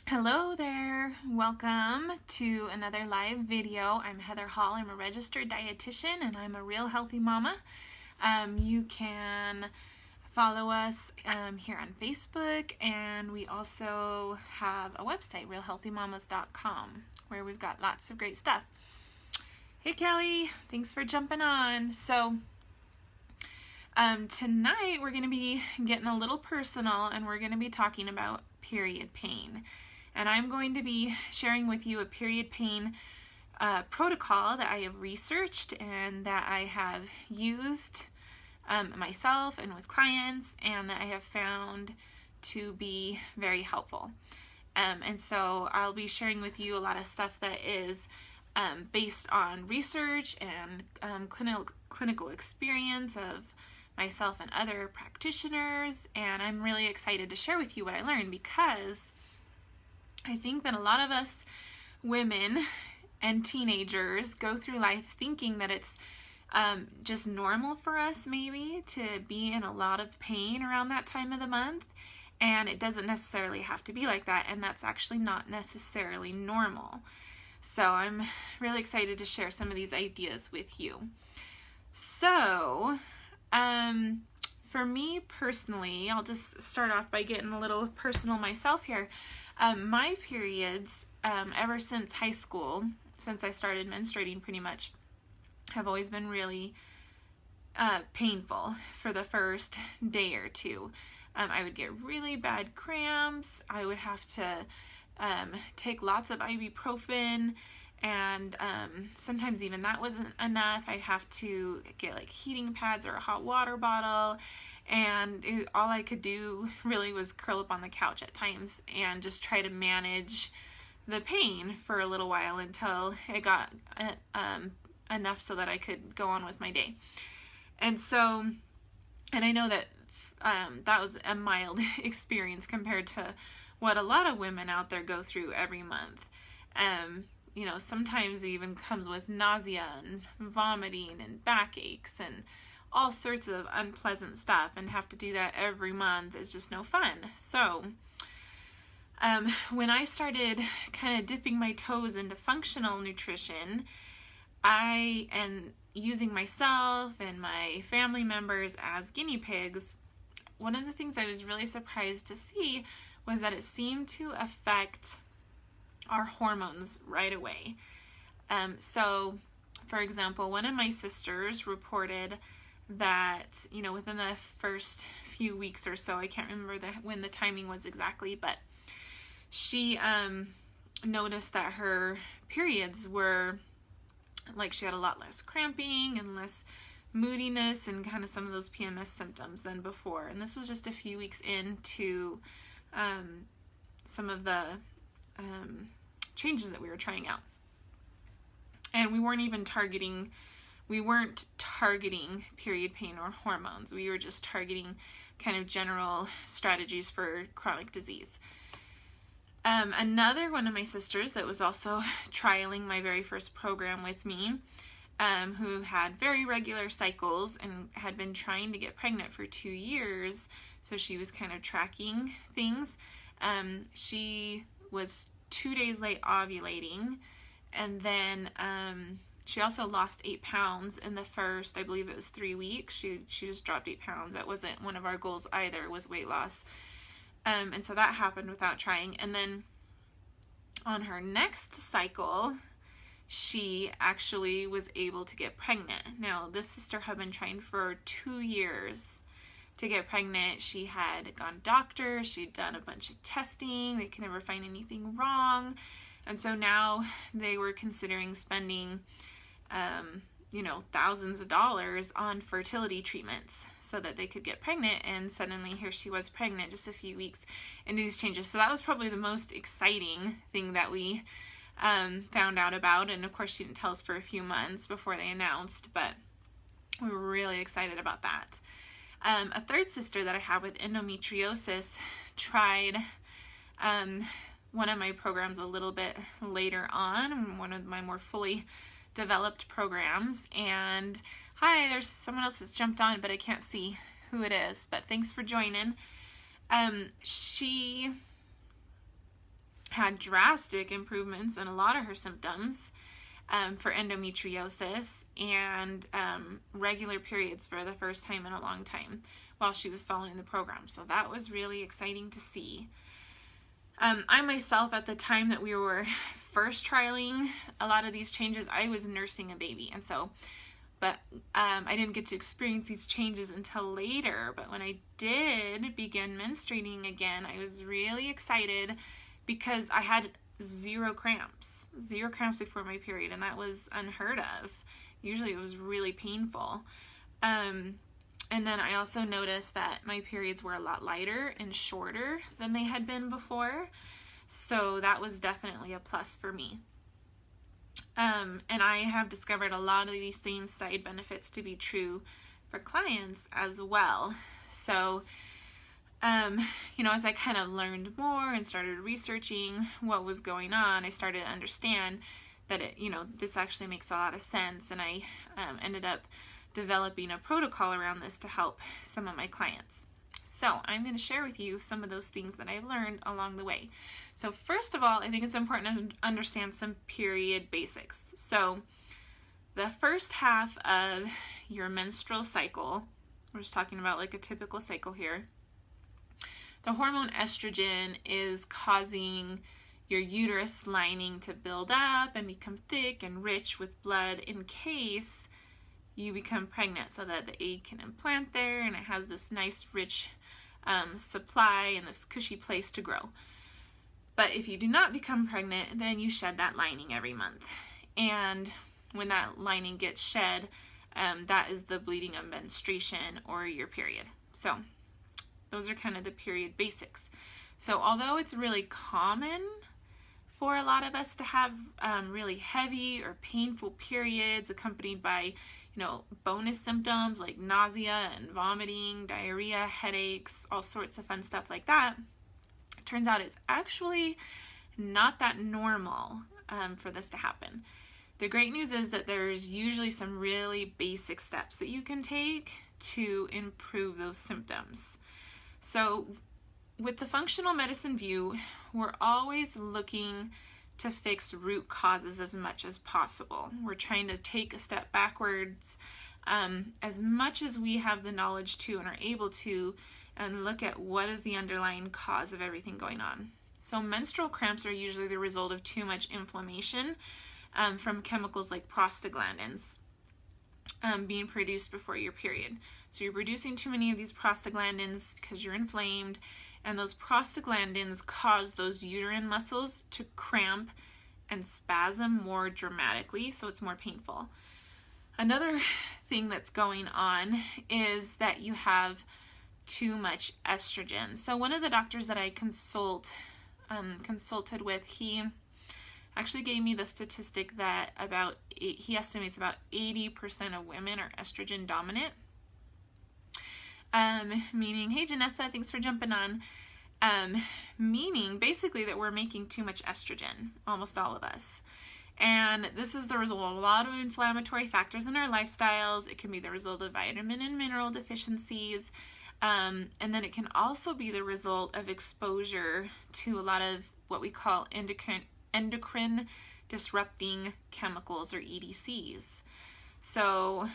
Hello there, welcome to another live video. I'm Heather Hall. I'm a registered dietitian and I'm a real healthy mama. You can follow us here on Facebook, and we also have a website, realhealthymamas.com, where we've got lots of great stuff. Hey Kelly, thanks for jumping on. So tonight we're going to be getting a little personal, and we're going to be talking about period pain. And I'm going to be sharing with you a period pain protocol that I have researched and that I have used myself and with clients, and that I have found to be very helpful. And so I'll be sharing with you a lot of stuff that is based on research and clinical experience of myself and other practitioners. And I'm really excited to share with you what I learned, because I think that a lot of us women and teenagers go through life thinking that it's just normal for us maybe to be in a lot of pain around that time of the month, and it doesn't necessarily have to be like that, and that's actually not necessarily normal. So I'm really excited to share some of these ideas with you. So for me personally, I'll just start off by getting a little personal myself here. My periods, ever since high school, since I started menstruating pretty much, have always been really painful for the first day or two. I would get really bad cramps. I would have to take lots of ibuprofen, and sometimes even that wasn't enough. I'd have to get like heating pads or a hot water bottle, and all I could do really was curl up on the couch at times and just try to manage the pain for a little while until it got enough so that I could go on with my day. And so, and I know that that was a mild experience compared to what a lot of women out there go through every month. You know, sometimes it even comes with nausea and vomiting and backaches and all sorts of unpleasant stuff, and have to do that every month is just no fun. So when I started kind of dipping my toes into functional nutrition, and using myself and my family members as guinea pigs, one of the things I was really surprised to see was that it seemed to affect our hormones right away. So, for example, one of my sisters reported that, you know, within the first few weeks or so, I can't remember when the timing was exactly, but she noticed that her periods were, like, she had a lot less cramping and less moodiness and kind of some of those PMS symptoms than before. And this was just a few weeks into some of the changes that we were trying out. And we weren't targeting period pain or hormones. We were just targeting kind of general strategies for chronic disease. Another one of my sisters that was also trialing my very first program with me, who had very regular cycles and had been trying to get pregnant for 2 years, so she was kind of tracking things. She was 2 days late ovulating, and then she also lost 8 pounds in the first, I believe it was 3 weeks. She just dropped 8 pounds. That wasn't one of our goals either, was weight loss. And so that happened without trying. And then on her next cycle, she actually was able to get pregnant. Now, this sister had been trying for 2 years to get pregnant. She had gone to doctors, she'd done a bunch of testing, they could never find anything wrong. And so now they were considering spending, thousands of dollars on fertility treatments so that they could get pregnant. And suddenly here she was pregnant just a few weeks into these changes. So that was probably the most exciting thing that we found out about. And of course she didn't tell us for a few months before they announced, but we were really excited about that. A third sister that I have with endometriosis tried one of my programs a little bit later on, one of my more fully developed programs. And hi, there's someone else that's jumped on, but I can't see who it is, but thanks for joining. She had drastic improvements in a lot of her symptoms for endometriosis and regular periods for the first time in a long time while she was following the program. So that was really exciting to see. I myself, at the time that we were first trialing a lot of these changes, I was nursing a baby, and so, but I didn't get to experience these changes until later. But when I did begin menstruating again, I was really excited because I had zero cramps before my period, and that was unheard of. Usually it was really painful. And then I also noticed that my periods were a lot lighter and shorter than they had been before. So that was definitely a plus for me. And I have discovered a lot of these same side benefits to be true for clients as well. So, as I kind of learned more and started researching what was going on, I started to understand that this actually makes a lot of sense. And I ended up developing a protocol around this to help some of my clients. So I'm going to share with you some of those things that I've learned along the way. So first of all, I think it's important to understand some period basics. So the first half of your menstrual cycle, we're just talking about like a typical cycle here, the hormone estrogen is causing your uterus lining to build up and become thick and rich with blood in case you become pregnant, so that the egg can implant there and it has this nice rich supply and this cushy place to grow. But if you do not become pregnant, then you shed that lining every month. And when that lining gets shed, that is the bleeding of menstruation or your period. So those are kind of the period basics. So although it's really common for a lot of us to have really heavy or painful periods accompanied by bonus symptoms like nausea and vomiting, diarrhea, headaches, all sorts of fun stuff like that, it turns out it's actually not that normal for this to happen. The great news is that there's usually some really basic steps that you can take to improve those symptoms. So with the functional medicine view, we're always looking to fix root causes as much as possible. We're trying to take a step backwards as much as we have the knowledge to and are able to, and look at what is the underlying cause of everything going on. So menstrual cramps are usually the result of too much inflammation from chemicals like prostaglandins being produced before your period. So you're producing too many of these prostaglandins because you're inflamed, and those prostaglandins cause those uterine muscles to cramp and spasm more dramatically, so it's more painful. Another thing that's going on is that you have too much estrogen. So one of the doctors that I consulted with, he actually gave me the statistic that he estimates about 80% of women are estrogen dominant. Meaning, hey Janessa, thanks for jumping on. Meaning basically that we're making too much estrogen, almost all of us. And this is the result of a lot of inflammatory factors in our lifestyles. It can be the result of vitamin and mineral deficiencies. And then it can also be the result of exposure to a lot of what we call endocrine disrupting chemicals, or EDCs. So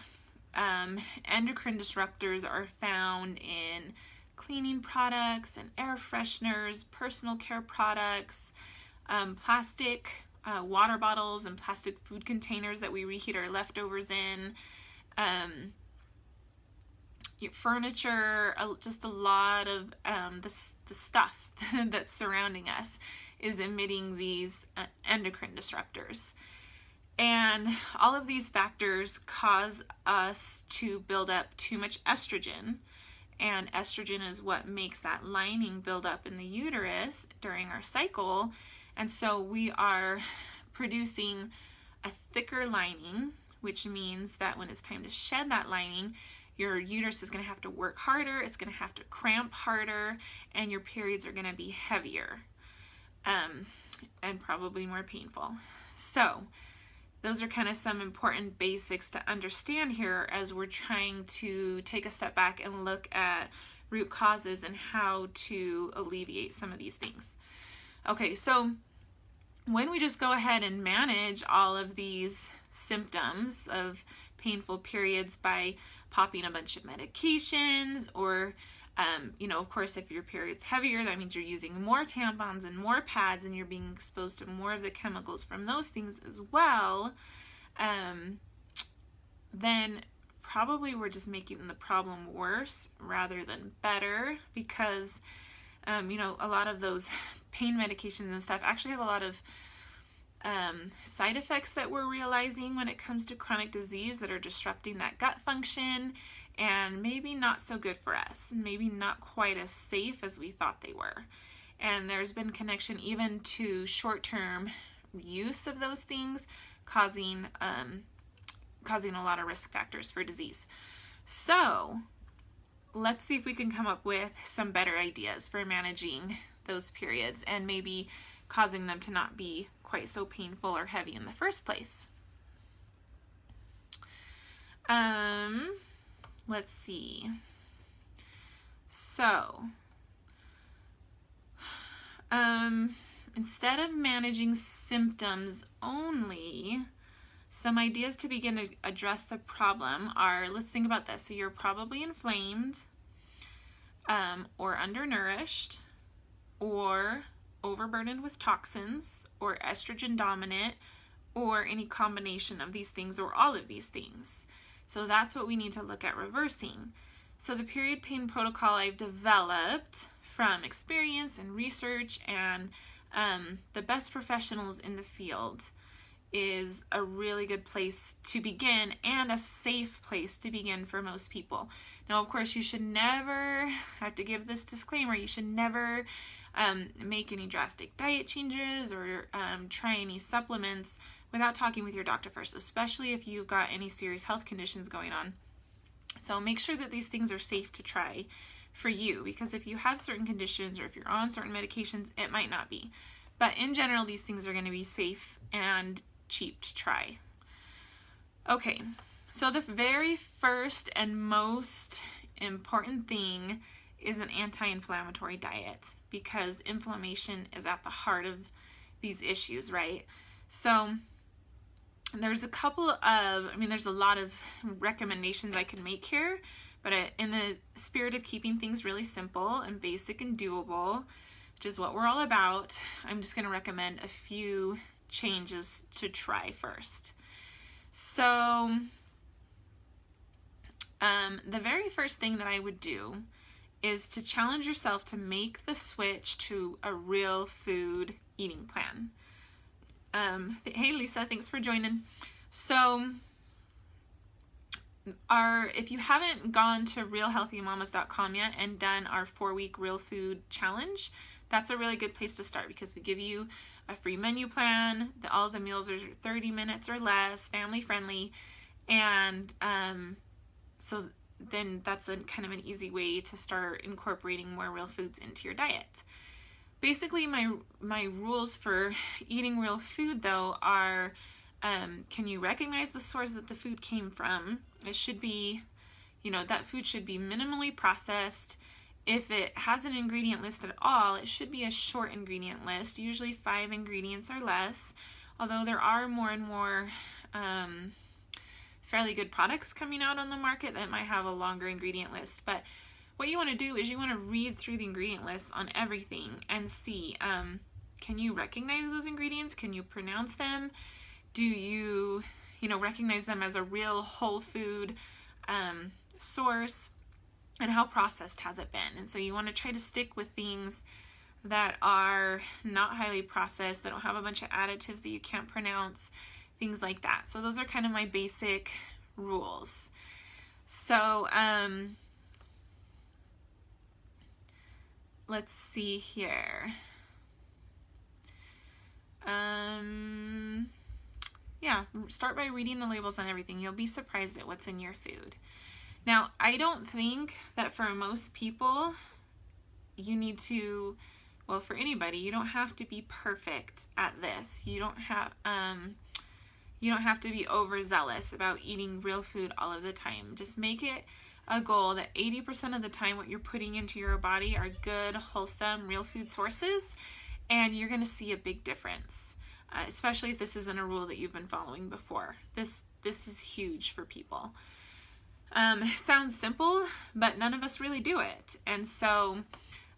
endocrine disruptors are found in cleaning products and air fresheners, personal care products, plastic water bottles and plastic food containers that we reheat our leftovers in, your furniture, just a lot of the stuff that's surrounding us is emitting these endocrine disruptors. And all of these factors cause us to build up too much estrogen. And estrogen is what makes that lining build up in the uterus during our cycle. And so we are producing a thicker lining, which means that when it's time to shed that lining, your uterus is going to have to work harder, it's going to have to cramp harder, and your periods are going to be heavier and probably more painful. So those are kind of some important basics to understand here as we're trying to take a step back and look at root causes and how to alleviate some of these things. Okay, so when we just go ahead and manage all of these symptoms of painful periods by popping a bunch of medications, or of course, if your period's heavier, that means you're using more tampons and more pads, and you're being exposed to more of the chemicals from those things as well, then probably we're just making the problem worse rather than better, because a lot of those pain medications and stuff actually have a lot of side effects that we're realizing when it comes to chronic disease that are disrupting that gut function, and maybe not so good for us, maybe not quite as safe as we thought they were. And there's been connection even to short-term use of those things causing a lot of risk factors for disease. So let's see if we can come up with some better ideas for managing those periods and maybe causing them to not be quite so painful or heavy in the first place. Let's see. So, instead of managing symptoms only, some ideas to begin to address the problem are, let's think about this. So you're probably inflamed, or undernourished, or overburdened with toxins, or estrogen dominant, or any combination of these things, or all of these things. So that's what we need to look at reversing. So the period pain protocol I've developed from experience and research and the best professionals in the field is a really good place to begin, and a safe place to begin for most people. Now, of course, you should never, I have to give this disclaimer, you should never make any drastic diet changes or try any supplements without talking with your doctor first, especially if you've got any serious health conditions going on. So make sure that these things are safe to try for you, because if you have certain conditions or if you're on certain medications, it might not be. But in general, these things are going to be safe and cheap to try. Okay, so the very first and most important thing is an anti-inflammatory diet, because inflammation is at the heart of these issues, right? So there's there's a lot of recommendations I can make here, but in the spirit of keeping things really simple and basic and doable, which is what we're all about, I'm just going to recommend a few changes to try first. So the very first thing that I would do is to challenge yourself to make the switch to a real food eating plan. Hey Lisa, thanks for joining. So if you haven't gone to realhealthymamas.com yet and done our 4-week real food challenge, that's a really good place to start, because we give you a free menu plan. All of the meals are 30 minutes or less, family friendly, and so then that's a kind of an easy way to start incorporating more real foods into your diet. Basically, my rules for eating real food, though, are can you recognize the source that the food came from? It should be, that food should be minimally processed. If it has an ingredient list at all, it should be a short ingredient list, usually 5 ingredients or less, although there are more and more fairly good products coming out on the market that might have a longer ingredient list. But what you want to do is you want to read through the ingredient list on everything and see, can you recognize those ingredients? Can you pronounce them? Do you, recognize them as a real whole food source? And how processed has it been? And so you want to try to stick with things that are not highly processed, that don't have a bunch of additives that you can't pronounce, things like that. So those are kind of my basic rules. So let's see here. Yeah, start by reading the labels on everything. You'll be surprised at what's in your food. Now, I don't think that for most people, you need to, well, for anybody, you don't have to be perfect at this. You don't have to be overzealous about eating real food all of the time. Just make it a goal that 80% of the time what you're putting into your body are good, wholesome, real food sources, and you're going to see a big difference, especially if this isn't a rule that you've been following before. This is huge for people. Sounds simple, but none of us really do it. And so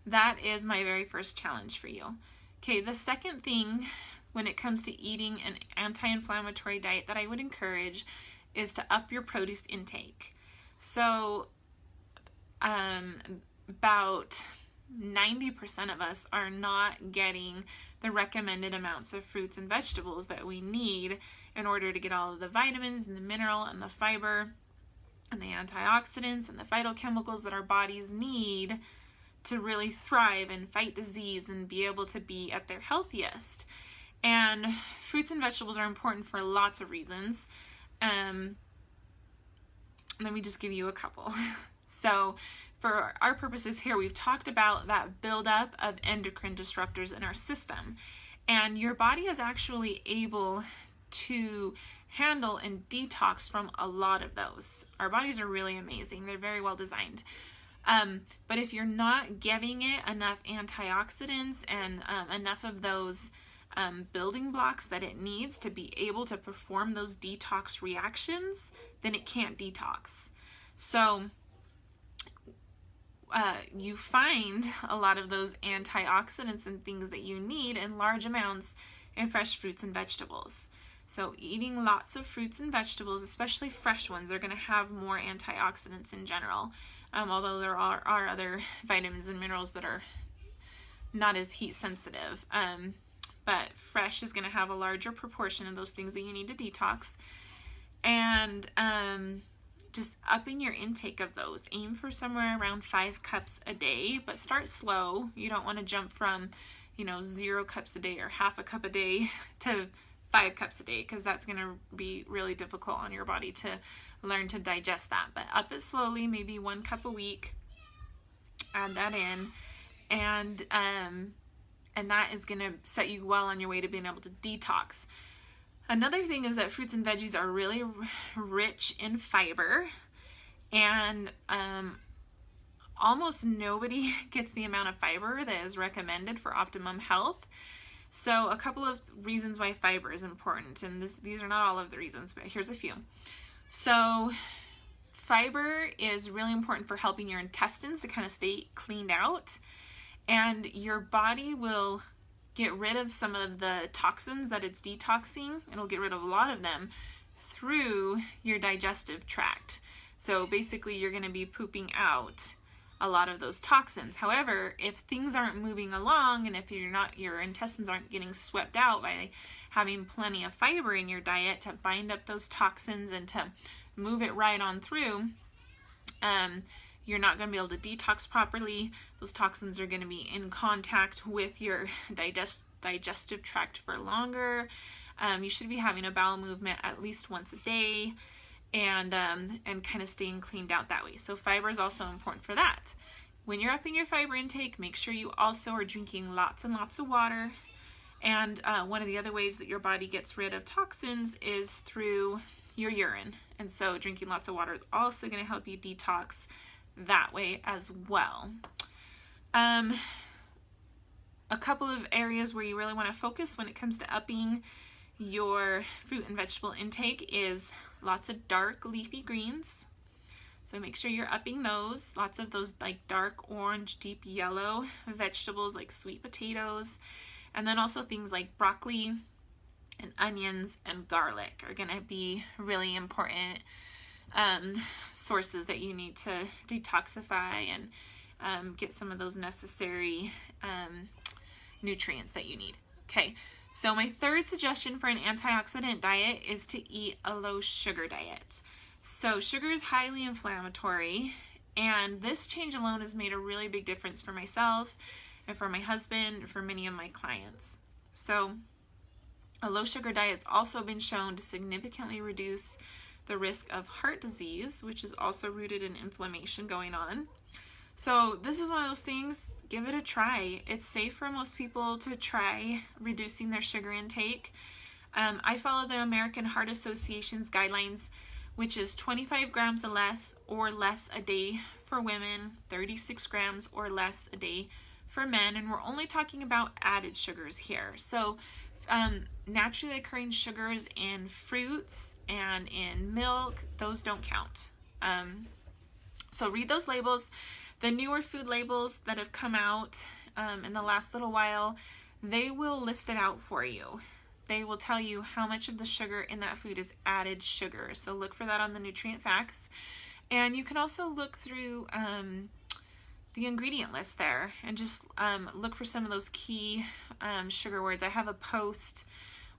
that is my very first challenge for you. Okay, the second thing when it comes to eating an anti-inflammatory diet that I would encourage is to up your produce intake. So about 90% of us are not getting the recommended amounts of fruits and vegetables that we need in order to get all of the vitamins and the mineral and the fiber and the antioxidants and the phytochemicals that our bodies need to really thrive and fight disease and be able to be at their healthiest. And fruits and vegetables are important for lots of reasons. Let me just give you a couple. So for our purposes here, we've talked about that buildup of endocrine disruptors in our system. And your body is actually able to handle and detox from a lot of those. Our bodies are really amazing. They're very well designed. But if you're not giving it enough antioxidants and enough of those building blocks that it needs to be able to perform those detox reactions, then it can't detox. So you find a lot of those antioxidants and things that you need in large amounts in fresh fruits and vegetables. So eating lots of fruits and vegetables, especially fresh ones, are going to have more antioxidants in general, although there are other vitamins and minerals that are not as heat sensitive. But fresh is going to have a larger proportion of those things that you need to detox. And just upping your intake of those. Aim for somewhere around 5 cups a day, but start slow. You don't want to jump from, 0 cups a day or half a cup a day to 5 cups a day, because that's going to be really difficult on your body to learn to digest that. But up it slowly, maybe 1 cup a week. Add that in, and that is going to set you well on your way to being able to detox. Another thing is that fruits and veggies are really rich in fiber, and almost nobody gets the amount of fiber that is recommended for optimum health. So a couple of reasons why fiber is important, and these are not all of the reasons, but here's a few. So fiber is really important for helping your intestines to kind of stay cleaned out, and your body will get rid of some of the toxins that it's detoxing. It'll get rid of a lot of them through your digestive tract. So basically you're going to be pooping out a lot of those toxins. However, if things aren't moving along, and if your intestines aren't getting swept out by having plenty of fiber in your diet to bind up those toxins and to move it right on through, you're not going to be able to detox properly. Those toxins are going to be in contact with your digestive tract for longer. You should be having a bowel movement at least once a day, and kind of staying cleaned out that way. So fiber is also important for that. When you're upping your fiber intake, make sure you also are drinking lots and lots of water. And one of the other ways that your body gets rid of toxins is through your urine. And so drinking lots of water is also going to help you detox that way as well. A couple of areas where you really want to focus when it comes to upping your fruit and vegetable intake is lots of dark leafy greens. So make sure you're upping those. Lots of those like dark orange, deep yellow vegetables like sweet potatoes. And then also things like broccoli and onions and garlic are going to be really important sources that you need to detoxify and get some of those necessary nutrients that you need. Okay, so my third suggestion for an antioxidant diet is to eat a low sugar diet. So sugar is highly inflammatory, and this change alone has made a really big difference for myself and for my husband and for many of my clients. So a low sugar diet's also been shown to significantly reduce the risk of heart disease, which is also rooted in inflammation going on. So this is one of those things, give it a try. It's safe for most people to try reducing their sugar intake. I follow the American Heart Association's guidelines, which is 25 grams or less a day for women, 36 grams or less a day for men, and we're only talking about added sugars here. So naturally occurring sugars in fruits and in milk, those don't count. So read those labels. The newer food labels that have come out in the last little while, they will list it out for you. They will tell you how much of the sugar in that food is added sugar. So look for that on the nutrient facts. And you can also look through the ingredient list there and just look for some of those key sugar words. I have a post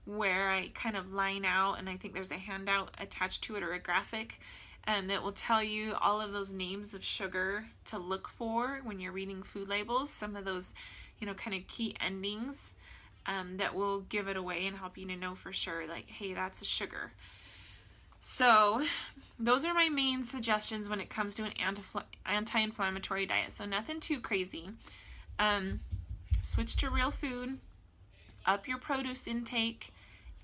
where I kind of line out, and I think there's a handout attached to it or a graphic, and that will tell you all of those names of sugar to look for when you're reading food labels, some of those, you know, kind of key endings that will give it away and help you to know for sure, like, hey, that's a sugar. So those are my main suggestions when it comes to an anti-inflammatory diet. So nothing too crazy. Switch to real food, up your produce intake,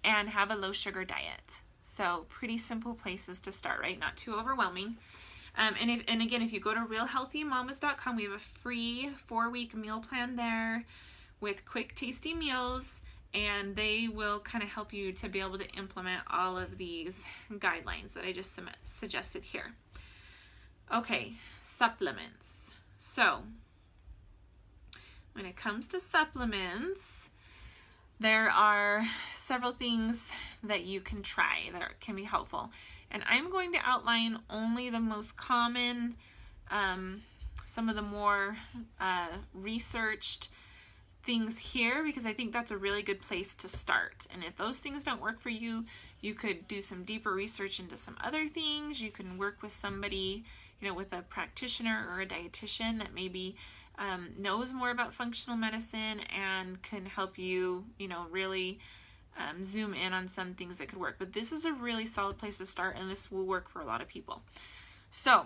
and have a low sugar diet. So pretty simple places to start, right? Not too overwhelming. And again, if you go to realhealthymamas.com, we have a free 4-week meal plan there with quick, tasty meals, and they will kind of help you to be able to implement all of these guidelines that I just suggested here. Okay, supplements. So when it comes to supplements, there are several things that you can try that can be helpful. And I'm going to outline only the most common, some of the more researched things here, because I think that's a really good place to start. And if those things don't work for you, you could do some deeper research into some other things. You can work with somebody, you know, with a practitioner or a dietitian that maybe knows more about functional medicine and can help you, you know, really zoom in on some things that could work. But this is a really solid place to start, and this will work for a lot of people. So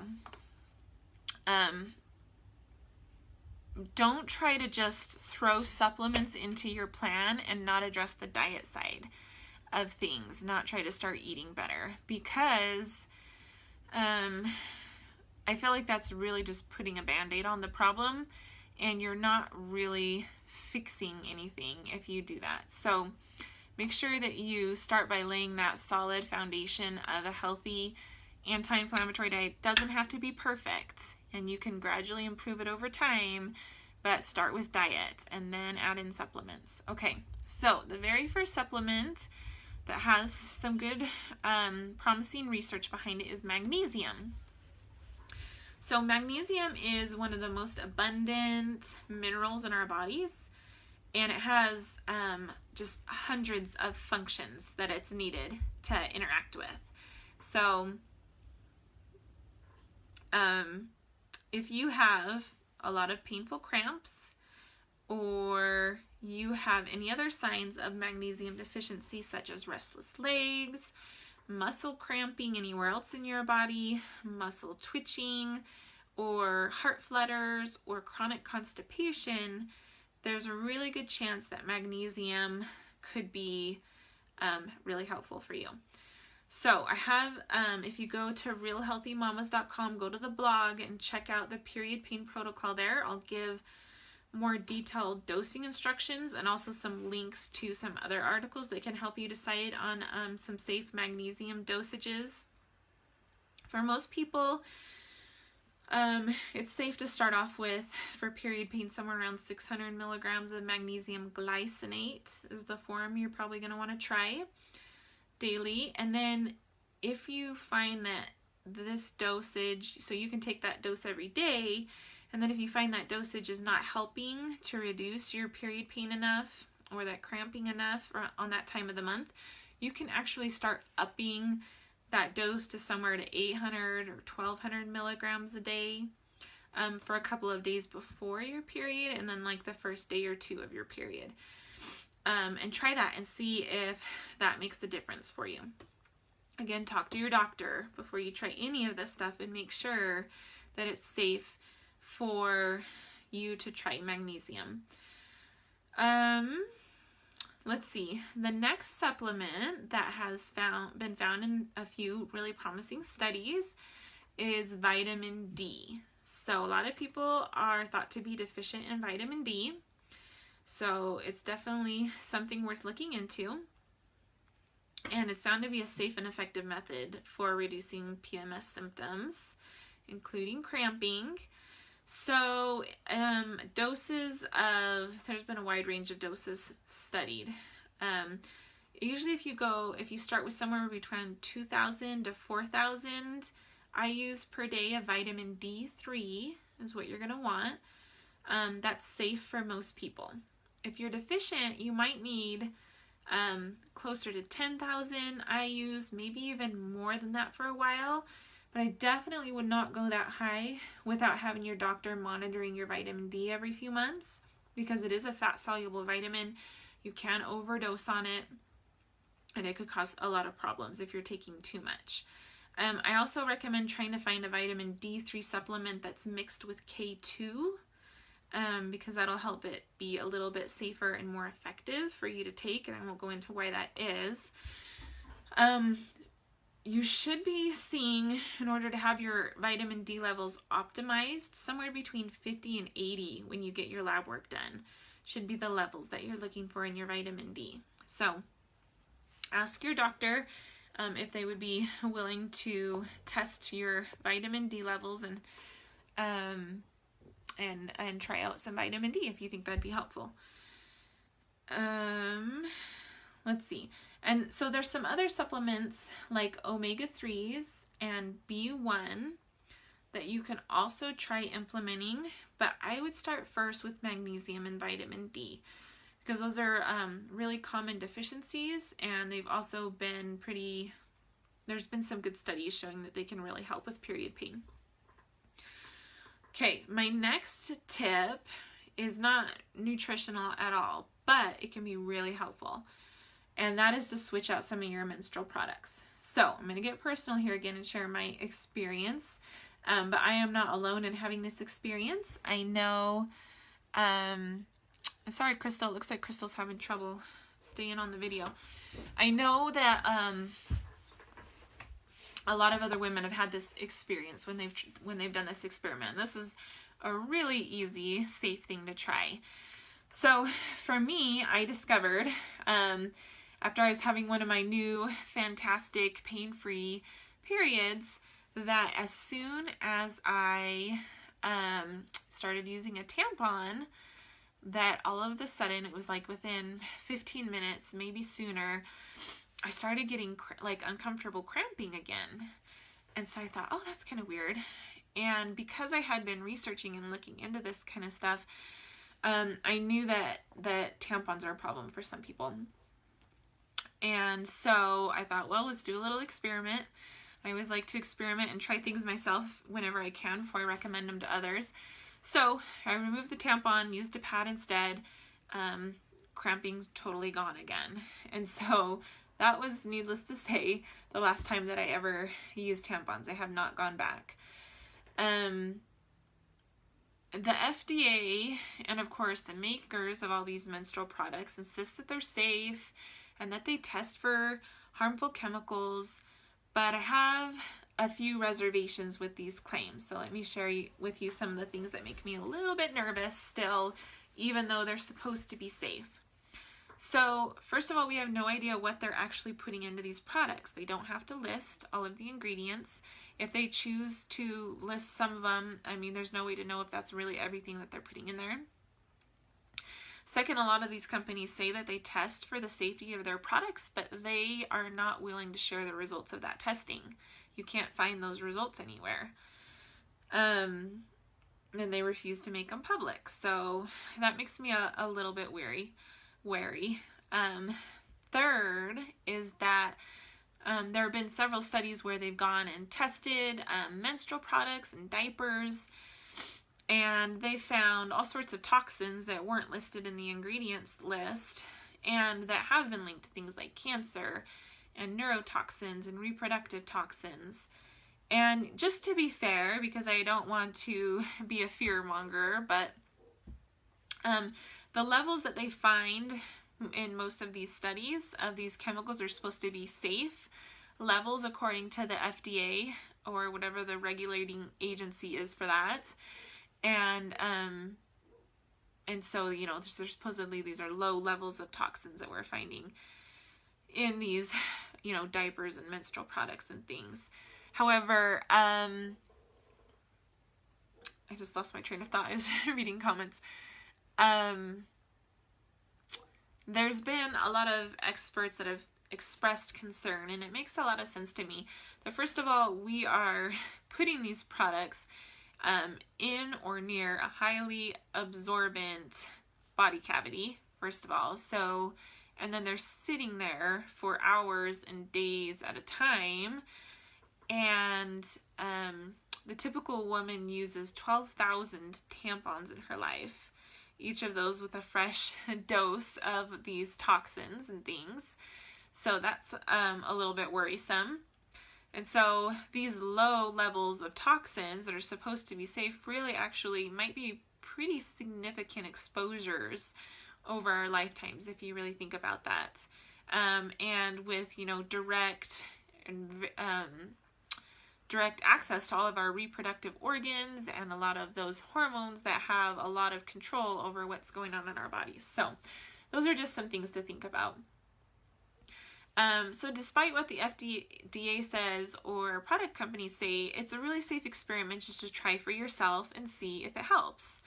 don't try to just throw supplements into your plan and not address the diet side of things, not try to start eating better, because I feel like that's really just putting a band-aid on the problem, and you're not really fixing anything if you do that. So make sure that you start by laying that solid foundation of a healthy anti-inflammatory diet. Doesn't have to be perfect, and you can gradually improve it over time, but start with diet and then add in supplements. Okay, so the very first supplement that has some good promising research behind it is magnesium. So magnesium is one of the most abundant minerals in our bodies, and it has just hundreds of functions that it's needed to interact with. So if you have a lot of painful cramps, or you have any other signs of magnesium deficiency, such as restless legs, muscle cramping anywhere else in your body, muscle twitching, or heart flutters, or chronic constipation, there's a really good chance that magnesium could be really helpful for you. So I have, if you go to realhealthymamas.com, go to the blog and check out the period pain protocol there. I'll give more detailed dosing instructions and also some links to some other articles that can help you decide on some safe magnesium dosages. For most people, it's safe to start off with, for period pain, somewhere around 600 milligrams of magnesium glycinate is the form you're probably going to want to try daily. And then if you find that this dosage, so you can take that dose every day, and then if you find that dosage is not helping to reduce your period pain enough, or that cramping enough on that time of the month, you can actually start upping that dose to somewhere to 800 or 1200 milligrams a day for a couple of days before your period, and then like the first day or two of your period. And try that and see if that makes a difference for you. Again, talk to your doctor before you try any of this stuff and make sure that it's safe for you to try magnesium. Let's see. The next supplement that has been found in a few really promising studies is vitamin D. So a lot of people are thought to be deficient in vitamin D. So it's definitely something worth looking into. And it's found to be a safe and effective method for reducing PMS symptoms, including cramping. So doses of, there's been a wide range of doses studied. Usually if you start with somewhere between 2,000 to 4,000 IUs per day of vitamin D3 is what you're going to want. That's safe for most people. If you're deficient, you might need closer to 10,000 IUs, maybe even more than that for a while. But I definitely would not go that high without having your doctor monitoring your vitamin D every few months, because it is a fat-soluble vitamin. You can overdose on it, and it could cause a lot of problems if you're taking too much. I also recommend trying to find a vitamin D3 supplement that's mixed with K2, because that'll help it be a little bit safer and more effective for you to take, and I won't go into why that is. You should be seeing, in order to have your vitamin D levels optimized, somewhere between 50 and 80 when you get your lab work done. Should be the levels that you're looking for in your vitamin D. So ask your doctor if they would be willing to test your vitamin D levels and try out some vitamin D if you think that'd be helpful. Let's see. And so there's some other supplements like omega-3s and B1 that you can also try implementing, but I would start first with magnesium and vitamin D, because those are really common deficiencies, and they've also been there's been some good studies showing that they can really help with period pain. Okay, my next tip is not nutritional at all, but it can be really helpful. And that is to switch out some of your menstrual products. So I'm going to get personal here again and share my experience. But I am not alone in having this experience. I know, sorry, Crystal, it looks like Crystal's having trouble staying on the video. I know that a lot of other women have had this experience when they've done this experiment. This is a really easy, safe thing to try. So for me, I discovered, after I was having one of my new fantastic pain-free periods, that as soon as I started using a tampon, that all of a sudden, it was like within 15 minutes, maybe sooner, I started getting like uncomfortable cramping again. And so I thought, oh, that's kind of weird. And because I had been researching and looking into this kind of stuff, I knew that tampons are a problem for some people. And so I thought, well, let's do a little experiment. I always like to experiment and try things myself whenever I can before I recommend them to others. So I removed the tampon, used a pad instead. Cramping's totally gone again. And so that was, needless to say, the last time that I ever used tampons. I have not gone back. The FDA and, of course, the makers of all these menstrual products insist that they're safe and that they test for harmful chemicals, but I have a few reservations with these claims. So let me share with you some of the things that make me a little bit nervous still, even though they're supposed to be safe. So first of all, we have no idea what they're actually putting into these products. They don't have to list all of the ingredients. If they choose to list some of them, I mean, there's no way to know if that's really everything that they're putting in there. Second, a lot of these companies say that they test for the safety of their products, but they are not willing to share the results of that testing. You can't find those results anywhere. And they refuse to make them public. So that makes me a little bit wary. Third is that there have been several studies where they've gone and tested menstrual products and diapers, and they found all sorts of toxins that weren't listed in the ingredients list and that have been linked to things like cancer and neurotoxins and reproductive toxins. And just to be fair, because I don't want to be a fear monger, but the levels that they find in most of these studies of these chemicals are supposed to be safe levels according to the FDA. or whatever the regulating agency is for that. And so, you know, there's supposedly these are low levels of toxins that we're finding in these, you know, diapers and menstrual products and things. However, I just lost my train of thought. I was reading comments. There's been a lot of experts that have expressed concern, and it makes a lot of sense to me, that first of all, we are putting these products in or near a highly absorbent body cavity, first of all. So, and then they're sitting there for hours and days at a time. And the typical woman uses 12,000 tampons in her life, each of those with a fresh dose of these toxins and things. So that's a little bit worrisome. And so these low levels of toxins that are supposed to be safe really actually might be pretty significant exposures over our lifetimes, if you really think about that. And with, you know, direct access to all of our reproductive organs and a lot of those hormones that have a lot of control over what's going on in our bodies. So those are just some things to think about. So despite what the FDA says or product companies say, it's a really safe experiment just to try for yourself and see if it helps.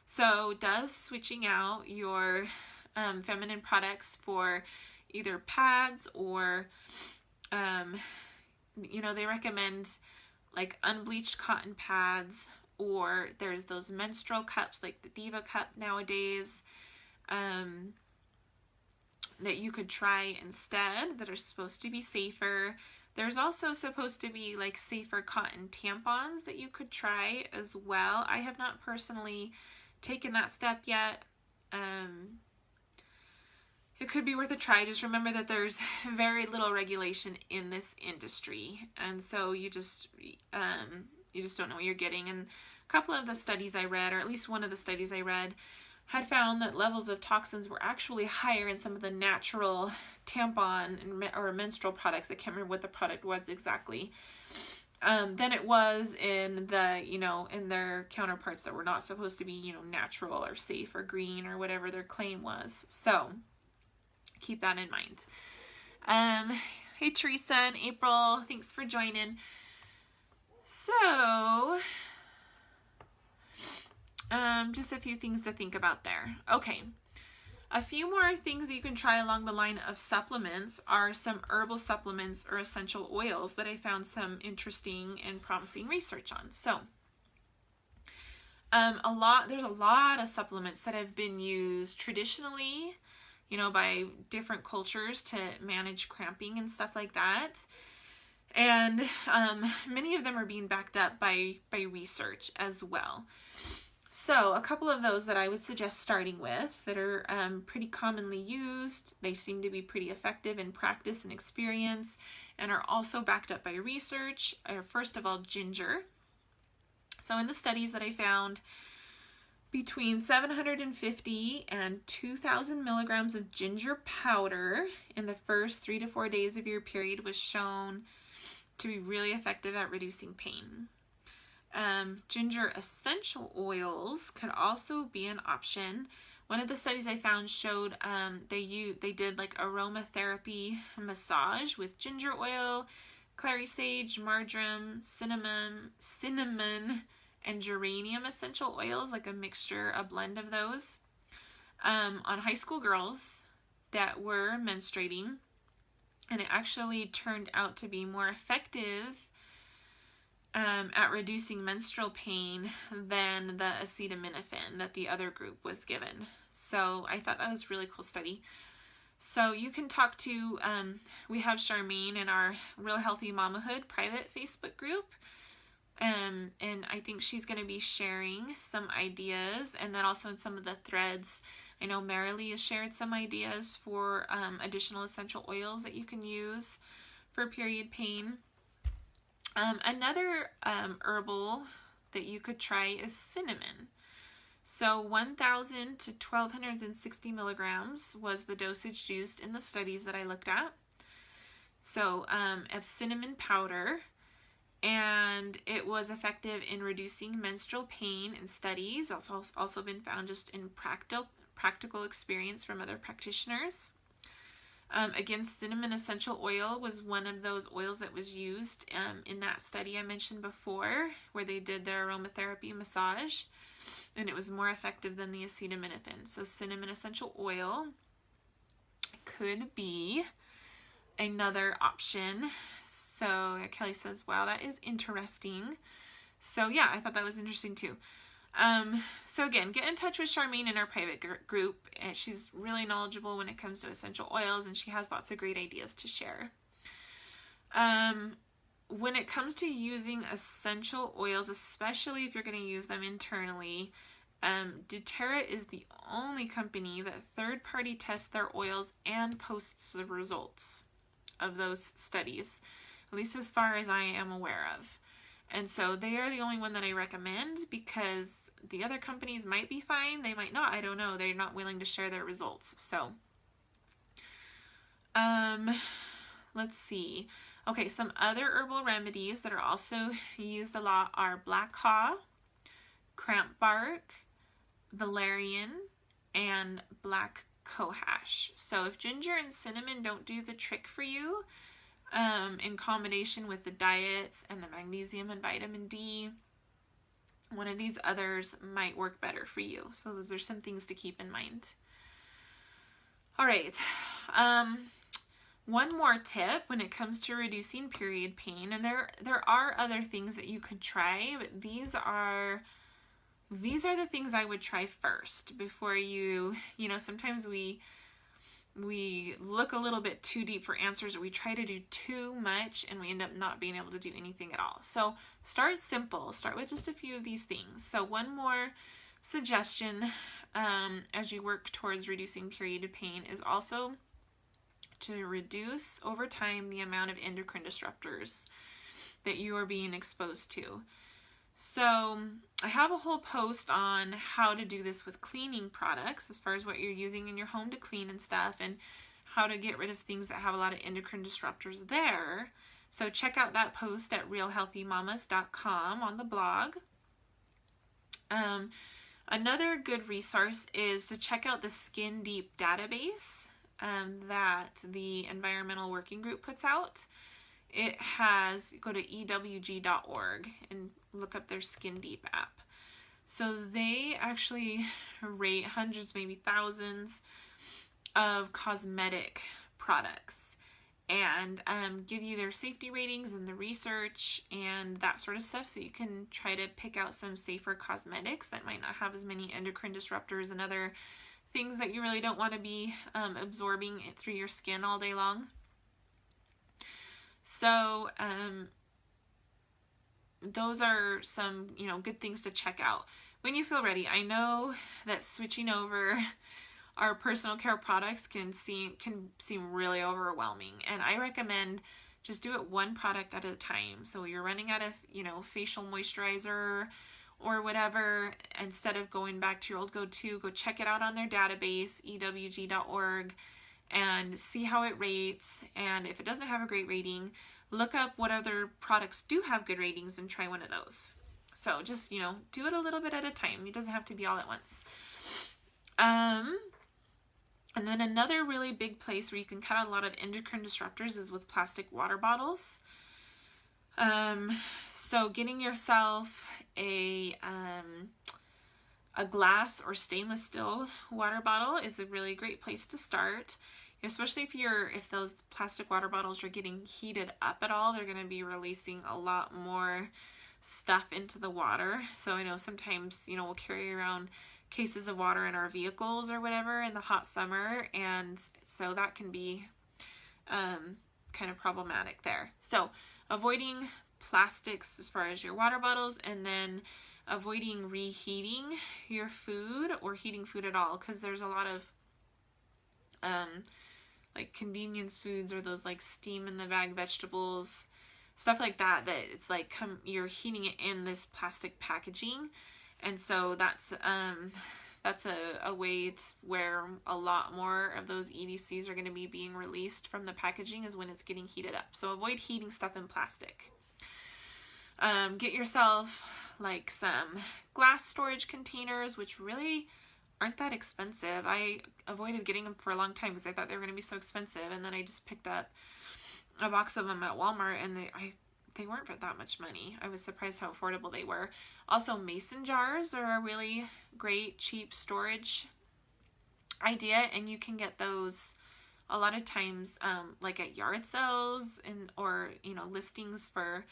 So does switching out your feminine products for either pads or, you know, they recommend like unbleached cotton pads, or there's those menstrual cups like the Diva cup nowadays, that you could try instead that are supposed to be safer. There's also supposed to be like safer cotton tampons that you could try as well. I have not personally taken that step yet. It could be worth a try. Just remember that there's very little regulation in this industry, and so you just don't know what you're getting. And a couple of the studies I read, or at least one of the studies I read, had found that levels of toxins were actually higher in some of the natural tampon or menstrual products, I can't remember what the product was exactly, than it was in the, you know, in their counterparts that were not supposed to be, you know, natural or safe or green or whatever their claim was. So keep that in mind. Hey Teresa and April, thanks for joining. So just a few things to think about there. Okay, a few more things that you can try along the line of supplements are some herbal supplements or essential oils that I found some interesting and promising research on. So there's a lot of supplements that have been used traditionally, you know, by different cultures to manage cramping and stuff like that. And many of them are being backed up by research as well. So a couple of those that I would suggest starting with that are pretty commonly used, they seem to be pretty effective in practice and experience, and are also backed up by research, are first of all ginger. So in the studies that I found, between 750 and 2,000 milligrams of ginger powder in the first 3 to 4 days of your period was shown to be really effective at reducing pain. Ginger essential oils could also be an option. One of the studies I found showed they did like aromatherapy massage with ginger oil, clary sage, marjoram, cinnamon, and geranium essential oils, like a mixture, a blend of those, on high school girls that were menstruating. And it actually turned out to be more effective at reducing menstrual pain than the acetaminophen that the other group was given. So I thought that was a really cool study. So you can talk to, we have Charmaine in our Real Healthy Mamahood private Facebook group. And I think she's going to be sharing some ideas, and then also in some of the threads, I know Marilee has shared some ideas for additional essential oils that you can use for period pain. Another herbal that you could try is cinnamon. So 1,000 to 1,260 milligrams was the dosage used in the studies that I looked at. So of cinnamon powder. and it was effective in reducing menstrual pain in studies. It's also been found just in practical experience from other practitioners. Again, cinnamon essential oil was one of those oils that was used in that study I mentioned before, where they did their aromatherapy massage, and it was more effective than the acetaminophen. So cinnamon essential oil could be another option. So Kelly says, wow, that is interesting. So yeah, I thought that was interesting too. So again, get in touch with Charmaine in our private group. She's really knowledgeable when it comes to essential oils, and she has lots of great ideas to share. When it comes to using essential oils, especially if you're going to use them internally, doTERRA is the only company that third-party tests their oils and posts the results of those studies, at least as far as I am aware of. And so they are the only one that I recommend, because the other companies might be fine, they might not, I don't know. They're not willing to share their results. So, let's see. Okay, some other herbal remedies that are also used a lot are black haw, cramp bark, valerian, and black cohosh. So if ginger and cinnamon don't do the trick for you, in combination with the diets and the magnesium and vitamin D, one of these others might work better for you. So those are some things to keep in mind. All right. One more tip when it comes to reducing period pain, and there are other things that you could try, but these are the things I would try first before you sometimes we look a little bit too deep for answers, or we try to do too much and we end up not being able to do anything at all. So start simple. Start with just a few of these things. So one more suggestion as you work towards reducing period pain is also to reduce over time the amount of endocrine disruptors that you are being exposed to. So I have a whole post on how to do this with cleaning products, as far as what you're using in your home to clean and stuff, and how to get rid of things that have a lot of endocrine disruptors there. So check out that post at realhealthymamas.com on the blog. Another good resource is to check out the Skin Deep database that the Environmental Working Group puts out. It has, go to ewg.org and look up their Skin Deep app. So they actually rate hundreds, maybe thousands of cosmetic products, and give you their safety ratings and the research and that sort of stuff, so you can try to pick out some safer cosmetics that might not have as many endocrine disruptors and other things that you really don't want to be absorbing it through your skin all day long. So those are some, good things to check out when you feel ready. I know that switching over our personal care products can seem really overwhelming, and I recommend just do it one product at a time. So you're running out of, facial moisturizer or whatever, instead of going back to your old go-to, go check it out on their database, ewg.org, and see how it rates. And if it doesn't have a great rating, look up what other products do have good ratings and try one of those. So just, do it a little bit at a time. It doesn't have to be all at once. And then another really big place where you can cut out a lot of endocrine disruptors is with plastic water bottles. So getting yourself a glass or stainless steel water bottle is a really great place to start, especially if those plastic water bottles are getting heated up at all. They're going to be releasing a lot more stuff into the water. So I know sometimes, we'll carry around cases of water in our vehicles or whatever in the hot summer, and so that can be kind of problematic there. So avoiding plastics as far as your water bottles, and then avoiding reheating your food or heating food at all, because there's a lot of like convenience foods, or those like steam in the bag vegetables, stuff like that, that it's like you're heating it in this plastic packaging. And so that's a way where a lot more of those EDCs are going to be being released from the packaging, is when it's getting heated up. So avoid heating stuff in plastic. Get yourself like some glass storage containers, which really aren't that expensive. I avoided getting them for a long time because I thought they were going to be so expensive, and then I just picked up a box of them at Walmart, and they weren't for that much money. I was surprised how affordable they were. Also, mason jars are a really great cheap storage idea, and you can get those a lot of times like at yard sales or listings for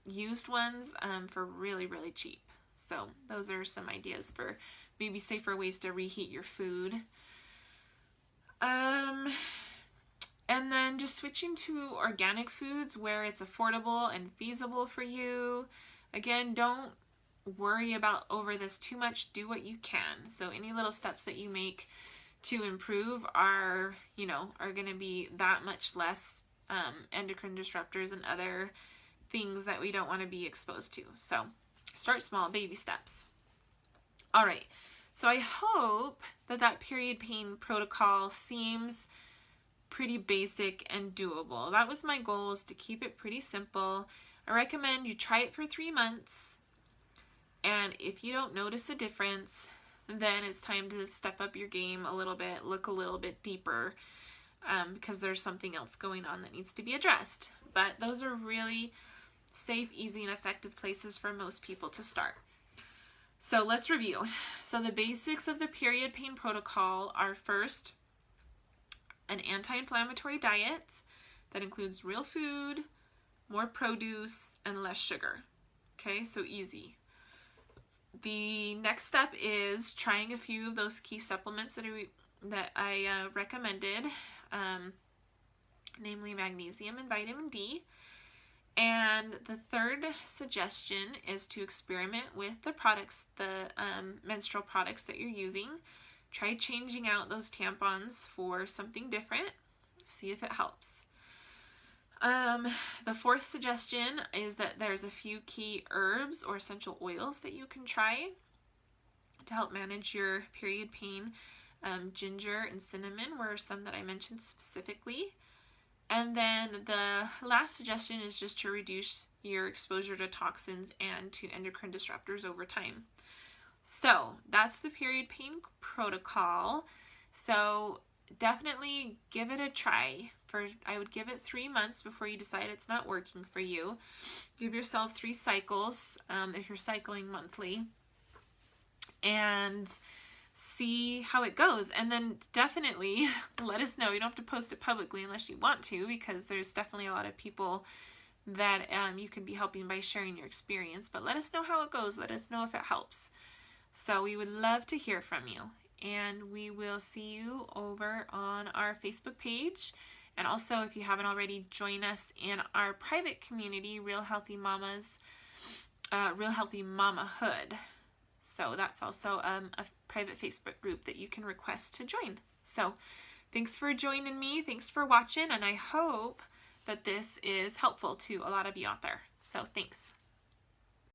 used ones for really, really cheap. So those are some ideas for maybe safer ways to reheat your food. And then just switching to organic foods where it's affordable and feasible for you. Again, don't worry about over this too much. Do what you can. So any little steps that you make to improve are going to be that much less endocrine disruptors and other things that we don't want to be exposed to. So start small, baby steps. All right. So I hope that period pain protocol seems pretty basic and doable. That was my goal, is to keep it pretty simple. I recommend you try it for 3 months. And if you don't notice a difference, then it's time to step up your game a little bit, look a little bit deeper, because there's something else going on that needs to be addressed. But those are really safe, easy, and effective places for most people to start. So let's review. So the basics of the period pain protocol are, first, an anti-inflammatory diet that includes real food, more produce, and less sugar. Okay, so easy. The next step is trying a few of those key supplements that I recommended, namely magnesium and vitamin D. And the third suggestion is to experiment with the products, the menstrual products that you're using. Try changing out those tampons for something different. See if it helps. The fourth suggestion is that there's a few key herbs or essential oils that you can try to help manage your period pain. Ginger and cinnamon were some that I mentioned specifically. And then the last suggestion is just to reduce your exposure to toxins and to endocrine disruptors over time. So that's the period pain protocol. So definitely give it a try. I would give it 3 months before you decide it's not working for you. Give yourself 3 cycles if you're cycling monthly, and see how it goes. And then definitely let us know. You don't have to post it publicly unless you want to, because there's definitely a lot of people that you can be helping by sharing your experience. But let us know how it goes. Let us know if it helps. So we would love to hear from you. And we will see you over on our Facebook page. And also, if you haven't already, join us in our private community, Real Healthy Mamas, Real Healthy Mamahood. So that's also a private Facebook group that you can request to join. So thanks for joining me. Thanks for watching. And I hope that this is helpful to a lot of you out there. So thanks.